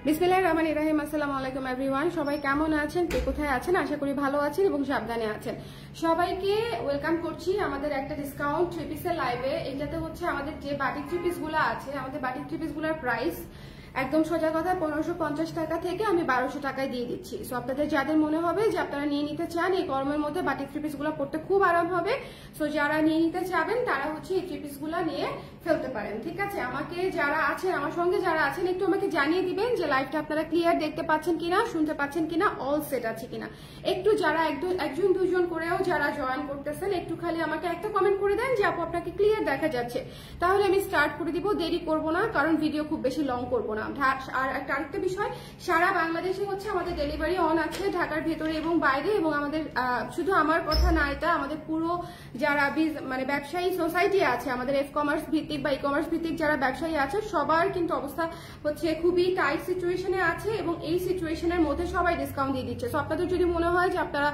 বিসমিল্লাহির রহমানির রহিম। আসসালামু আলাইকুম এভরিওয়ান। সবাই কেমন আছেন, কে কোথায় আছেন? আশা করি ভালো আছেন এবং সাবধানে আছেন। সবাইকে ওয়েলকাম করছি আমাদের একটা ডিসকাউন্ট থ্রি পিসের লাইভে। এটাতে হচ্ছে আমাদের যে বাটিক থ্রি পিসগুলো আছে, আমাদের বাটিক থ্রি পিসগুলোর প্রাইস একদম সোজা কথা 1550 টাকা থেকে আমি 1200 টাকায় দিয়ে দিচ্ছি। সো আপনাদের যাদের মনে হবে যে আপনারা নিয়ে নিতে চান, এই গরমের মধ্যে বাটিক থ্রি পিসগুলো পরতে খুব আরাম হবে, সো যারা নিয়ে নিতে চাবেন তারা হচ্ছে এই থ্রি পিসগুলো নিয়ে ফেলতে পারেন। ঠিক আছে, আমাকে যারা আছেন, আমার সঙ্গে যারা আছেন একটু আমাকে জানিয়ে দিবেন যে লাইভটা আপনারা ক্লিয়ার দেখতে পাচ্ছেন কিনা, শুনতে পাচ্ছেন কিনা, অল সেট আছে কিনা। একটু যারা একজন দুজন করেও যারা জয়েন করতেছেন একটু খালি আমাকে একটা কমেন্ট করে দেন যে আপু আপনাকে ক্লিয়ার দেখা যাচ্ছে, তাহলে আমি স্টার্ট করে দিব। দেরি করব না, কারণ ভিডিও খুব বেশি লং করব না। আর আরেকটা বিষয়, সারা বাংলাদেশে হচ্ছে আমাদের ডেলিভারি অন আছে, ঢাকার ভেতরে এবং বাইরে। এবং আমাদের শুধু আমার কথা না, এটা আমাদের পুরো যারা মানে ব্যবসায়ী সোসাইটি আছে, আমাদের এফ কমার্স ভিত্তিক বা ই কমার্স ভিত্তিক যারা ব্যবসায়ী আছে, সবার কিন্তু অবস্থা হচ্ছে খুবই টাইট সিচুয়েশনে আছে এবং এই সিচুয়েশনের মধ্যে সবাই ডিসকাউন্ট দিয়ে দিচ্ছে। সো আপনাদের যদি মনে হয় যে আপনারা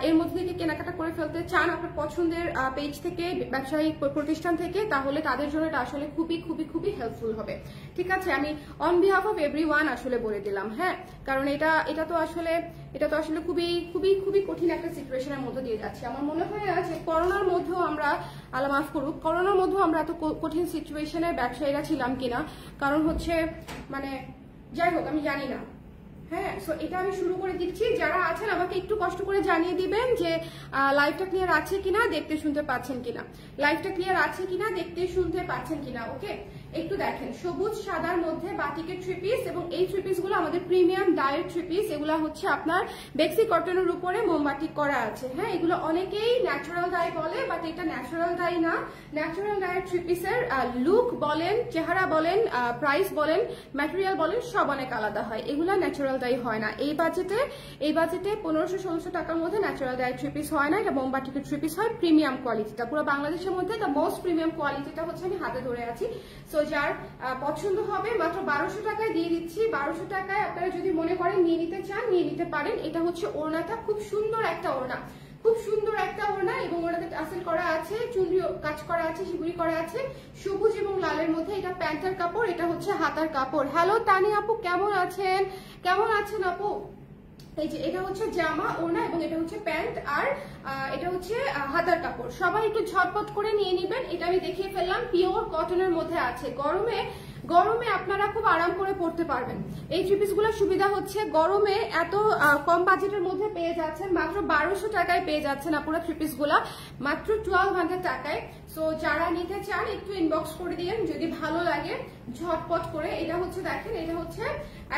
এর মধ্যে থেকে কেনাকাটা করে ফেলতে চান আপনার পছন্দের পেজ থেকে, ব্যবসায়ী প্রতিষ্ঠান থেকে, তাহলে তাদের জন্য এটা আসলে খুবই খুবই খুবই হেল্পফুল হবে। ঠিক আছে, আমি অন বিহাফ অফ এভরিওয়ান আসলে বলে দিলাম। হ্যাঁ, কারণ এটা তো আসলে খুবই খুবই খুবই কঠিন একটা সিচুয়েশনের মধ্যে দিয়ে যাচ্ছে। আমার মনে হয় যে করোনার মধ্যেও আমরা, আল্লাহ মাফ করুক, করোনার মধ্যেও আমরা এত কঠিন সিচুয়েশনের ব্যবসায়ীরা ছিলাম কিনা। কারণ হচ্ছে মানে যাই হোক, আমি জানি না। হ্যাঁ, সো এটা আমি শুরু করে দিচ্ছি। যারা আছেন আমাকে একটু কষ্ট করে জানিয়ে দিবেন যে লাইভটা ক্লিয়ার আছে কিনা, দেখতে শুনতে পাচ্ছেন কিনা, লাইভটা ক্লিয়ার আছে কিনা, দেখতে শুনতে পাচ্ছেন কিনা। ওকে, একটু দেখেন, সবুজ সাদার মধ্যে বাটিকের থ্রি পিস, এবং এই থ্রি পিস গুলো আমাদের প্রিমিয়াম ডায়ের থ্রি পিস। এগুলো হচ্ছে আপনার বেক্সি কটনের উপরে মোমবাতি করা আছে। হ্যাঁ, এগুলো অনেকেই ন্যাচারাল ডাই বলে, বাট এটা ন্যাচারাল ডাই না। ন্যাচারাল ডায়ের থ্রি পিসের লুক বলেন, চেহারা বলেন, প্রাইস বলেন, ম্যাটেরিয়াল বলেন, সব অনেক আলাদা হয়। এগুলো ন্যাচারাল ডাই হয় না। এই বাজেটে 1500-1600 টাকার মধ্যে ন্যাচারাল ডাই থ্রি পিস হয় না। এটা মোমবাতিকের থ্রি পিস হয়, প্রিমিয়াম কোয়ালিটিটা। পুরো বাংলাদেশের মধ্যে দ্য মোস্ট প্রিমিয়াম কোয়ালিটিটা হচ্ছে আমি হাতে ধরে আছি। সো যার পছন্দ হবে মাত্র 1200 টাকায় দিয়ে দিচ্ছি। 1200 টাকায় আপনারা যদি মনে করেন নিয়ে নিতে চান, নিয়ে নিতে পারেন। এটা হচ্ছে ওড়নাটা, খুব সুন্দর একটা ওড়না, খুব সুন্দর একটা ওড়না, এবং ওড়নাতে টাসেল করা আছে, চুনরি কাজ করা আছে, শিবুরি করা আছে, সবুজ এবং লালের মধ্যে। এটা প্যান্টের কাপড়, এটা হচ্ছে হাতার কাপড়। হ্যালো তানি আপু, কেমন আছেন? কেমন আছেন আপু? এই যে এটা হচ্ছে জামা, ওড়না, এবং এটা হচ্ছে প্যান্ট, আর এটা হচ্ছে হাতার কাপড়। সবাই একটু ঝটপট করে নিয়ে নিবেন। এটা আমি দেখিয়ে ফেললাম, পিওর কটনের মধ্যে আছে। গরমে আপনারা খুব আরাম করে পড়তে পারবেন। এই থ্রি পিস গুলোর সুবিধা হচ্ছে গরমে এত কম বাজেটের মধ্যে পেয়ে যাচ্ছেন, মাত্র 1200 টাকায় পেয়ে যাচ্ছেন আপনারা থ্রি পিস গুলা, মাত্র 1200 টাকায়। সো যারা নিতে চান একটু ইনবক্স করে দিন যদি ভালো লাগে, ঝটপট করে। এটা হচ্ছে দেখেন, এটা হচ্ছে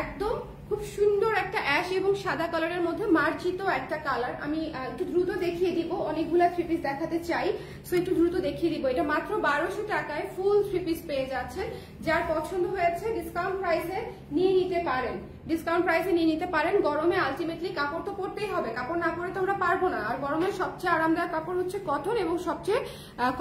একদম খুব সুন্দর একটা অ্যাশ এবং সাদা কালারের মধ্যে মার্জিত একটা কালার। আমি একটু দ্রুত দেখিয়ে দিব, অনেকগুলা থ্রি পিস দেখাতে চাই, সো একটু দ্রুত দেখিয়ে দিব। এটা মাত্র 1200 টাকায় ফুল থ্রি পিস পেয়ে যাচ্ছেন। যার পছন্দ হয়েছে ডিসকাউন্ট প্রাইসে নিয়ে নিতে পারেন, ডিসকাউন্ট প্রাইসে নিয়ে নিতে পারেন। গরমে আলটিমেটলি কাপড় তো পরতেই হবে, কাপড় না পরে তো আমরা পারবো না। আর গরমের সবচেয়ে আরামদায়ক কাপড় হচ্ছে কটন, এবং সবচেয়ে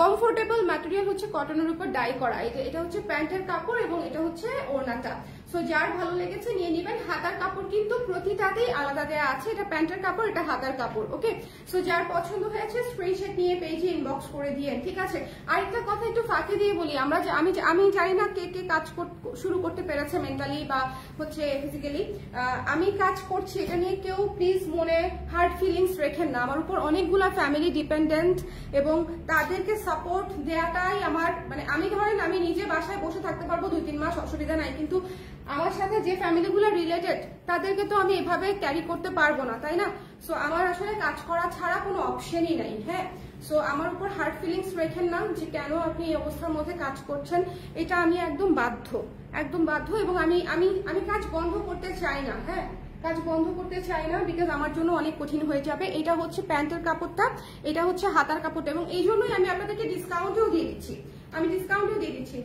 কমফোর্টেবল ম্যাটেরিয়াল হচ্ছে কটনের উপর ডাই করা। এটা হচ্ছে প্যান্টের কাপড় এবং এটা হচ্ছে ওড়নাটা। সো যার ভালো লেগেছে নিয়ে নিবেন। হাতার কাপড় কিন্তু প্রতিটাতেই আলাদা দেওয়া আছে, এটা প্যান্টের কাপড়, এটা হাতার কাপড়। ওকে, সো যার পছন্দ হয়েছে স্ক্রিনশট নিয়ে পেজে ইনবক্স করে দিয়েন। ঠিক আছে, আরেকটা কথা একটু ফাঁকে দিয়ে বলি, আমি জানি না কে কে কাজ শুরু করতে পেরেছে মেন্টালি বা হচ্ছে ফিজিক্যালি। আমি কাজ করছি, এটা নিয়ে কেউ প্লিজ মনে হার্ড ফিলিংস রেখেন না। আমার উপর অনেকগুলা ফ্যামিলি ডিপেন্ডেন্ট, এবং তাদেরকে সাপোর্ট দেওয়াটাই আমার, মানে আমি ধরেন আমি নিজে বাসায় বসে থাকতে পারবো 2-3 মাস, অসুবিধা নাই, কিন্তু আমার সাথে যে ফ্যামিলিগুলো রিলেটেড তাদেরকে তো আমি এভাবে ক্যারি করতে পারবো না, তাই না? সো আমার আসলে কাজ করা ছাড়া কোনো অপশনই নাই। হ্যাঁ, সো আমার উপর হার্ড ফিলিংস রেখেন না যে কেন আপনি এই অবস্থার মধ্যে কাজ করছেন। এটা আমি একদম বাধ্য, এবং আমি কাজ বন্ধ করতে চাই না। হ্যাঁ, কাজ বন্ধ করতে চাই না, বিকজ আমার জন্য অনেক কঠিন হয়ে যাবে। এটা হচ্ছে প্যান্টের কাপড়টা, এটা হচ্ছে হাতার কাপড়টা, এবং এই জন্যই আমি আপনাদেরকে ডিসকাউন্টও দিয়ে দিচ্ছি।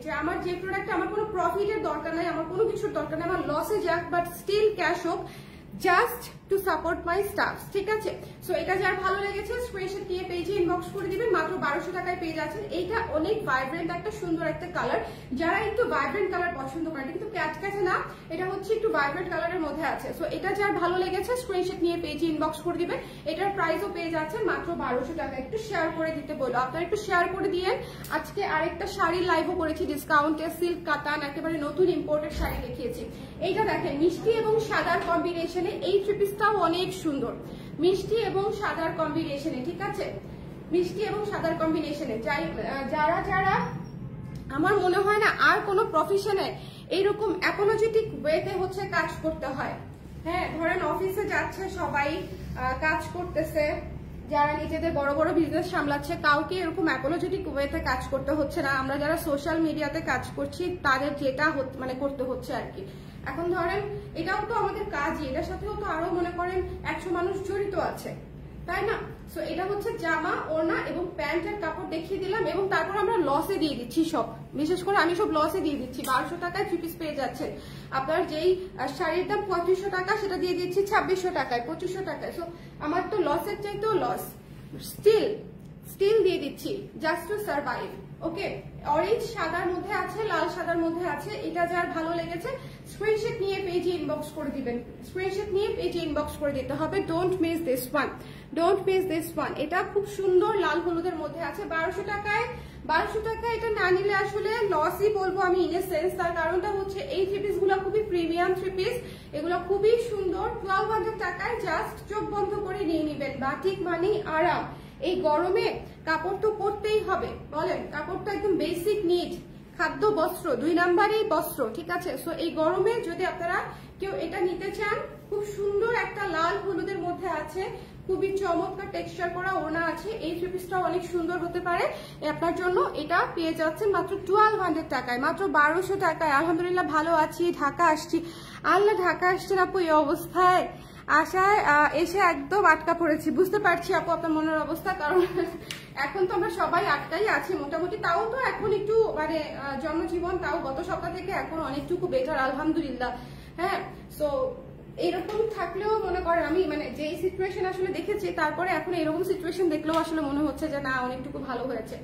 যে আমার যে প্রোডাক্টে আমার কোনো প্রফিটের দরকার নাই, আমার কোনো কিছুর দরকার নাই, আমার লসে যাক বাট স্টিল ক্যাশ হোক, just to support my staff. ঠিক আছে, সো এটা যার ভালো লেগেছে স্ক্রিনশট নিয়ে পেজে ইনবক্স করে দিবেন। মাত্র 1200 টাকায় পেয়ে যাচ্ছেন। এইটা অনেক ভাইব্রেন্ট একটা সুন্দর একটা কালার। যারা একটু ভাইব্রেন্ট কালার পছন্দ করেন, কিন্তু ক্যাচক্যাচে না, এটা হচ্ছে একটু ভাইব্রেন্ট কালারের মধ্যে আছে। সো এটা যার ভালো লেগেছে স্ক্রিনশট নিয়ে পেজে ইনবক্স করে দিবেন। এটার প্রাইসও পেয়ে যাচ্ছেন মাত্র 1200 টাকা। একটু শেয়ার করে দিতে বলবো, আপনারা একটু শেয়ার করে দিয়ে। আজকে আরেকটা শাড়ির লাইভও করেছি ডিসকাউন্টে, সিল্ক কাতান, একেবারে নতুন ইম্পোর্টেড শাড়ি দেখিয়েছি। এইটা দেখেন মিষ্টি এবং সাদার কম্বিনেশনে, এই থ্রি পিসটাও অনেক সুন্দর, মিষ্টি এবং সাদার কম্বিনেশনে, ঠিক আছে, মিষ্টি এবং সাদার কম্বিনেশনে। যারা যারা আমার মনে হয় না আর কোনো প্রফেশনে এইরকম অ্যাপোলজেটিক ওয়েতে হচ্ছে কাজ করতে হয়। হ্যাঁ, ধরেন অফিসে যাচ্ছে সবাই, কাজ করতেছে, যারা নিজেদের বড় বড় বিজনেস সামলাচ্ছে, কাউকে এরকম অ্যাপোলজেটিক ওয়েতে কাজ করতে হচ্ছে না। আমরা যারা সোশ্যাল মিডিয়াতে কাজ করছি তাদের যেটা মানে করতে হচ্ছে আর কি। এখন ধরেন এটাও তো আমাদের কাজই, এটার সাথেও তো আরো মনে করেন 100 মানুষ জড়িত আছে, তাই না? সো এটা হচ্ছে জামা, ওড়না এবং প্যান্টের কাপড় দেখিয়ে দিলাম, এবং তারপর আমরা লসে দিয়ে দিচ্ছি সব, বিশেষ করে আমি সব লসে দিয়ে দিচ্ছি। 1200 টাকায় থ্রি পিস পেয়ে যাচ্ছেন। আপনার যেই শাড়ির দাম 3500 টাকা, সেটা দিয়ে দিচ্ছি 2600 টাকায়, 2500 টাকায়। সো আমার তো লসের চাইতেও লস, স্টিল দিয়ে দিচ্ছি just to survive. Okay, orange সাদার মধ্যে আছে, লাল সাদার মধ্যে আছে। এটা যার ভালো লেগেছে স্ক্রিনশট নিয়ে পেজে ইনবক্স করে দিবেন, স্ক্রিনশট নিয়ে পেজে ইনবক্স করে দিতে হবে। Don't miss this one, don't miss this one. এটা খুব সুন্দর লাল হলুদের মধ্যে আছে। 1200 টাকায়, 1200 টাকায় এটা না নিলে আসলে লসই বলবো আমি ইন এ সেন্স। তার কারণটা হচ্ছে এই থ্রি পিস গুলো খুবই প্রিমিয়াম থ্রি পিস, এগুলো খুবই সুন্দর। 1200 টাকায় জাস্ট চোখ বন্ধ করে নিয়ে নিবেন। বাটিক মানেই আরাম। এই গরমে কাপড় তো পরতেই হবে, বলেন, কাপড় তো একদম বেসিক নিড, খাদ্য বস্ত্র 2 নাম্বারেই বস্ত্র, ঠিক আছে। সো এই গরমে যদি আপনারা কেউ এটা নিতে চান, খুব সুন্দর একটা লাল হলুদের মধ্যে আছে, খুবই চমৎকার টেক্সচার করা ওড়না আছে। এই থ্রি পিসটা অনেক সুন্দর হতে পারে আপনার জন্য। এটা পেয়ে যাচ্ছেন মাত্র 1200 টাকায়, মাত্র 1200 টাকায়। আলহামদুলিল্লাহ ভালো আছি, ঢাকা আসছি। আল্লাহ, ঢাকা আসছেন আপু এই অবস্থায়? আশায় এসে একদম আটকা পড়েছি, বুঝতে পারছি আপু আপনার মনের অবস্থা, কারণ এখন তো আমরা সবাই আটকাই আছি মোটামুটি। তাও তো এখন একটু মানে জনজীবন তাও গত সপ্তাহ থেকে এখন অনেকটুকু বেটার আলহামদুলিল্লাহ। হ্যাঁ, সো এরকম থাকলেও মনে করেন আমি মানে যেই সিচুয়েশন আসলে দেখেছি, তারপরে এখন এরকম সিচুয়েশন দেখলেও আসলে মনে হচ্ছে যে না, অনেকটুকু ভালো হয়েছে।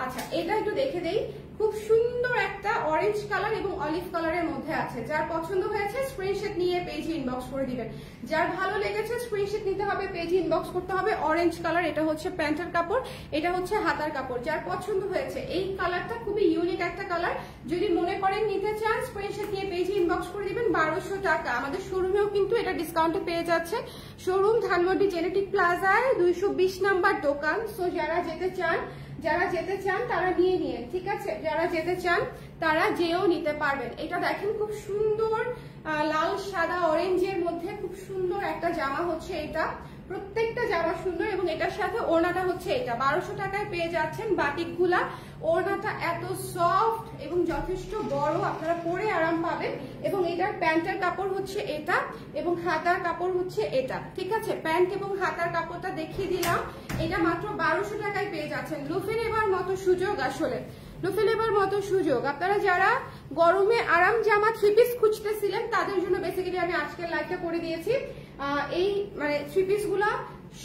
আচ্ছা, এটা একটু দেখে দেই। খুব সুন্দর একটা অরেঞ্জ কালার এবং অলিভ কালারের মধ্যে আছে। যার পছন্দ হয়েছে স্ক্রিনশট নিয়ে পেজে ইনবক্স করে দিবেন। যার ভালো লেগেছে স্ক্রিনশট নিতে হবে, পেজে ইনবক্স করতে হবে। অরেঞ্জ কালার, এটা হচ্ছে প্যান্টের কাপড়, এটা হচ্ছে হাতার কাপড়। যার পছন্দ হয়েছে, এই কালারটা খুবই ইউনিক একটা কালার। যদি মনে করেন নিতে চান, স্ক্রিনশট নিয়ে পেজে ইনবক্স করে দিবেন। 1200 টাকা। আমাদের শোরুমেও কিন্তু এটা ডিসকাউন্টে পেয়ে যাচ্ছে। শোরুম ধানমন্ডি জেনেটিক প্লাজায় 220 নাম্বার দোকান। সো যারা যেতে চান তারা নিয়ে ঠিক আছে, যারা যেতে চান তারা যেও নিতে পারবেন। এটা দেখেন খুব সুন্দর লাল সাদা অরেঞ্জের মধ্যে খুব সুন্দর একটা জামা হচ্ছে এটা। প্রত্যেকটা জামা সুন্দর, এবং এটার সাথে ওড়নাটা হচ্ছে এটা। 1200 টাকায় পেয়ে যাচ্ছেন বাটিকগুলা। ওড়নাটা এত সফট এবং যথেষ্ট বড়, আপনারা পরে আরাম পাবেন। এবং এটার প্যান্টের কাপড় হচ্ছে এটা, এবং হাতার কাপড় হচ্ছে এটা, ঠিক আছে। প্যান্ট এবং হাতার কাপড়টা দেখিয়ে দিলাম। এটা মাত্র 1200 টাকায় পেয়ে যাচ্ছেন। লুফে নেবার মতো সুযোগ, আসলে লুফে নেবার মতো সুযোগ। আপনারা যারা গরমে আরাম জামা থ্রি পিস খুঁজতেছিলেন, তাদের জন্য বেসিক্যালি আমি আজকের লাইভটা করে দিয়েছি। এই মানে থ্রি পিস গুলা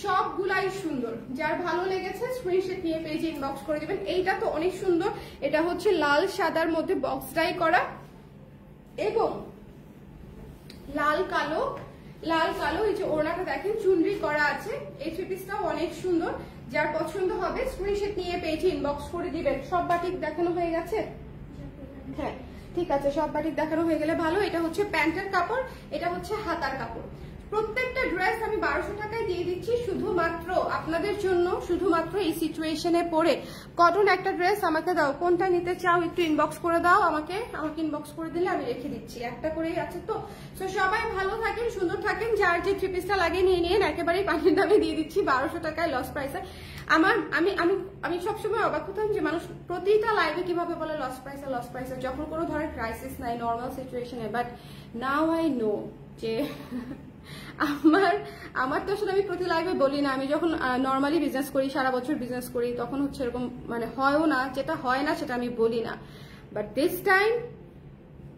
সবগুলাই সুন্দর। যার ভালো লেগেছে স্ক্রিনশট নিয়ে পেজে ইনবক্স করে দিবেন। এইটা তো অনেক সুন্দর, এটা হচ্ছে লাল সাদার মধ্যে বক্স ডাই করা এবং লাল কালো, এই যে ওড়নাটা দেখেন চুনরি করা আছে। এই থ্রি পিসটাও অনেক সুন্দর। যার পছন্দ হবে স্ক্রিনশট নিয়ে পেজে ইনবক্স করে দিবেন। সব বাটিক দেখানো হয়ে গেছে? হ্যাঁ, ঠিক আছে, সব বাটিক দেখানো হয়ে গেলে ভালো। এটা হচ্ছে প্যান্টের কাপড়, এটা হচ্ছে হাতার কাপড়। প্রত্যেকটা ড্রেস আমি 1200 টাকায় দিয়ে দিচ্ছি শুধুমাত্র আপনাদের জন্য, শুধুমাত্র এই সিচুয়েশনে পড়ে। কটন একটা ড্রেস আমাকে দাও, কোনটা নিতে চাও একটু ইনবক্স করে দাও আমাকে ইনবক্স করে দিলে আমি রেখে দিচ্ছি। একটা করেই আছে তো। সো সবাই ভালো থাকেন, সুন্দর থাকেন। যার যে থ্রি পিসটা লাগে নিয়ে নিন, একেবারেই পানির দামে দিয়ে দিচ্ছি 1200 টাকায় লস প্রাইসে। আমি সবসময় অবাক হতাম যে মানুষ প্রতিটা লাইভে কিভাবে বলে লস প্রাইসে, যখন কোনো ধরনের ক্রাইসিস নাই, নর্মাল সিচুয়েশনে। বাট নাও আই নো যে আমার তো আসলে আমি প্রতি লাইভে বলি না। আমি যখন নর্মালি বিজনেস করি, সারা বছর বিজনেস করি, তখন হচ্ছে এরকম মানে হয়ও না, যেটা হয় না সেটা আমি বলি না। বাট দিস টাইম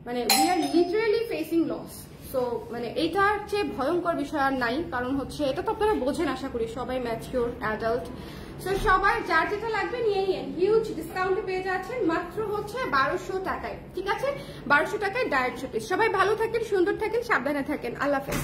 মানে we are literally facing loss. So মানে এইটার চেয়ে ভয়ঙ্কর বিষয় আর নাই, কারণ হচ্ছে এটা তো আপনারা বোঝেন আশা করি, সবাই ম্যাচিওর অ্যাডাল্ট। সো সবাই যার যেটা লাগবে নিয়ে নিন, হিউজ ডিসকাউন্টে পেয়ে যাচ্ছেন মাত্র হচ্ছে 1200 টাকায়। ঠিক আছে, 1200 টাকায় ডায়েট থ্রি পিস। সবাই ভালো থাকেন, সুন্দর থাকেন, সাবধানে থাকেন। আল্লাহ হাফেজ।